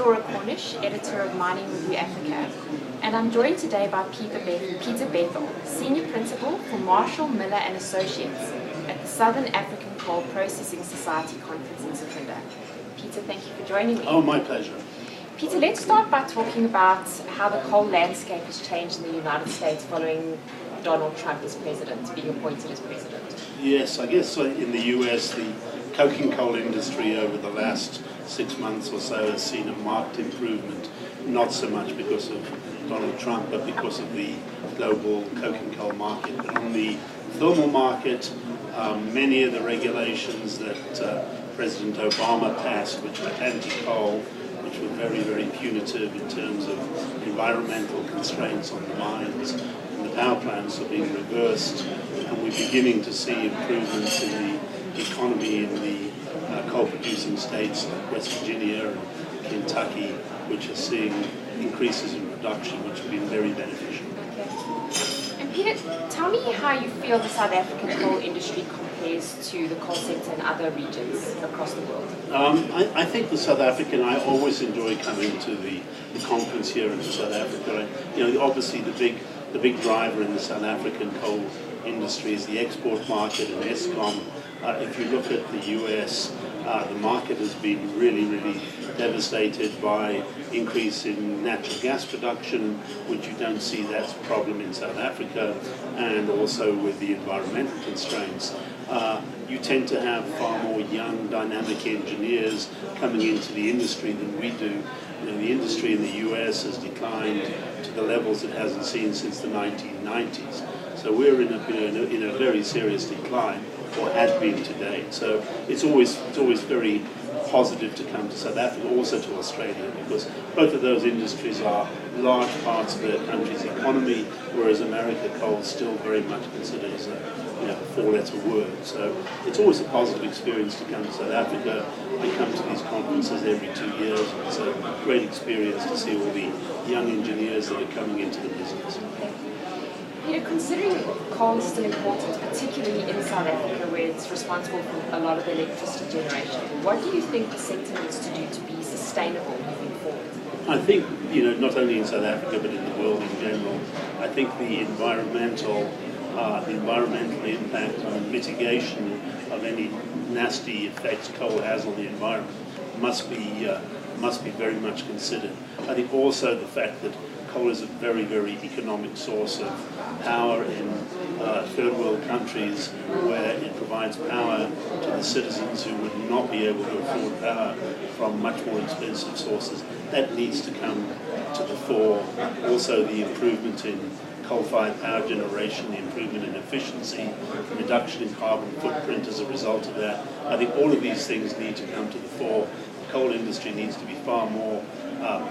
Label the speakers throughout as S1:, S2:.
S1: Laura Cornish, editor of Mining Review Africa, and I'm joined today by Peter Bethell, Senior Principal for Marshall, Miller and Associates at the Southern African Coal Processing Society Conference in Secunda. Peter, thank you for joining me.
S2: Oh, my pleasure.
S1: Peter, let's start by talking about how the coal landscape has changed in the United States following Donald Trump as president, being appointed as president.
S2: Yes, I guess in the US, the coking coal industry over the last 6 months or so has seen a marked improvement, not so much because of Donald Trump, but because of the global coking coal market. But on the thermal market, many of the regulations that President Obama passed, which were anti-coal, which were very, very punitive in terms of environmental constraints on the mines and the power plants, are being reversed, and we're beginning to see improvements in the economy in the coal-producing states like West Virginia and Kentucky, which are seeing increases in production, which have been very beneficial.
S1: Okay. And Peter, tell me how you feel the South African coal industry compares to the coal sector in other regions across the world.
S2: I think the South African, I always enjoy coming to the conference here in South Africa. Obviously the big driver in the South African coal industry is the export market and Eskom. If you look at the US, the market has been really, really devastated by increase in natural gas production, which you don't see that's a problem in South Africa, and also with the environmental constraints. You tend to have far more young, dynamic engineers coming into the industry than we do. The industry in the US has declined to the levels it hasn't seen since the 1990s. So we're in a very serious decline, or had been to date. So it's always very positive to come to South Africa, also to Australia, because both of those industries are large parts of their country's economy, whereas America coal is still very much considered as a four-letter word. So it's always a positive experience to come to South Africa. I come to these conferences every 2 years, and it's a great experience to see all the young engineers that are coming into the business.
S1: Considering coal is still important, particularly in South Africa where it's responsible for a lot of the electricity generation, what do you think the sector needs to do to be sustainable moving forward?
S2: I think, not only in South Africa but in the world in general, I think the environmental impact and mitigation of any nasty effects coal has on the environment must be very much considered. I think also the fact that coal is a very, very economic source of power in third world countries, where it provides power to the citizens who would not be able to afford power from much more expensive sources. That needs to come to the fore. Also the improvement in coal-fired power generation, the improvement in efficiency, reduction in carbon footprint as a result of that. I think all of these things need to come to the fore. The coal industry needs to be far more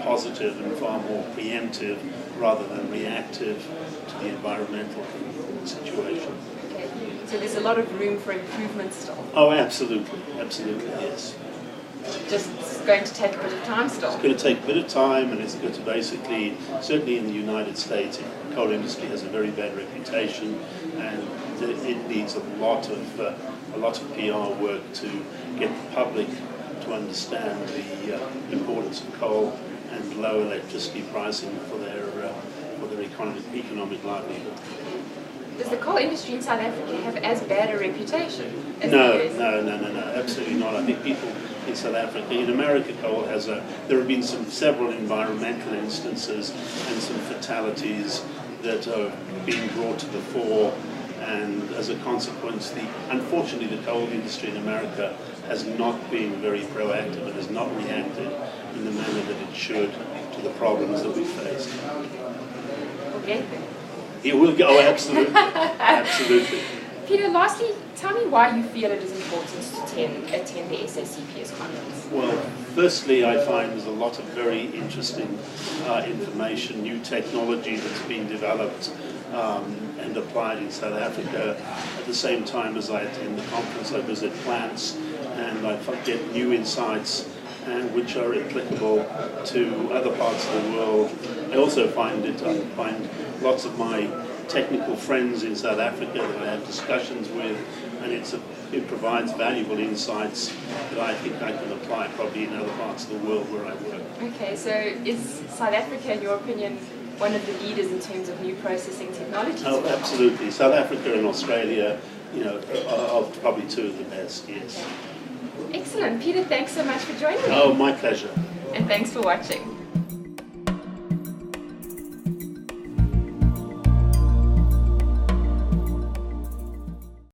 S2: positive and far more preemptive rather than reactive to the environmental situation.
S1: Okay. So there's a lot of room for improvement still?
S2: Oh, absolutely, yes.
S1: Just going to take a bit of time still?
S2: It's going to take a bit of time, and it's going to basically, certainly in the United States, the coal industry has a very bad reputation, and it needs a lot of PR work to get the public to understand the importance of coal and low electricity pricing for their economic livelihood.
S1: Does the coal industry in South Africa have as bad a reputation as
S2: No,
S1: the US?
S2: absolutely not. I think people in South Africa, in America, coal there have been several environmental instances and some fatalities that are being brought to the fore, and as a consequence, unfortunately the coal industry in America has not been very proactive and has not reacted in the manner that it should to the problems that we face.
S1: Okay.
S2: It will go, absolutely. Absolutely.
S1: Peter, lastly, tell me why you feel it is important to attend the SACPS conference.
S2: Well, firstly, I find there's a lot of very interesting information, new technology that's been developed and applied in South Africa. At the same time as I attend the conference, I visit plants and I get new insights which are applicable to other parts of the world. I also find lots of my technical friends in South Africa that I have discussions with and it provides valuable insights that I think I can apply probably in other parts of the world where I work.
S1: Okay, so is South Africa, in your opinion, one of the leaders in terms of new processing technologies?
S2: Oh, absolutely. South Africa and Australia, are probably two of the best, yes.
S1: Excellent. Peter, thanks so much for joining me.
S2: Oh, my pleasure.
S1: And thanks for watching.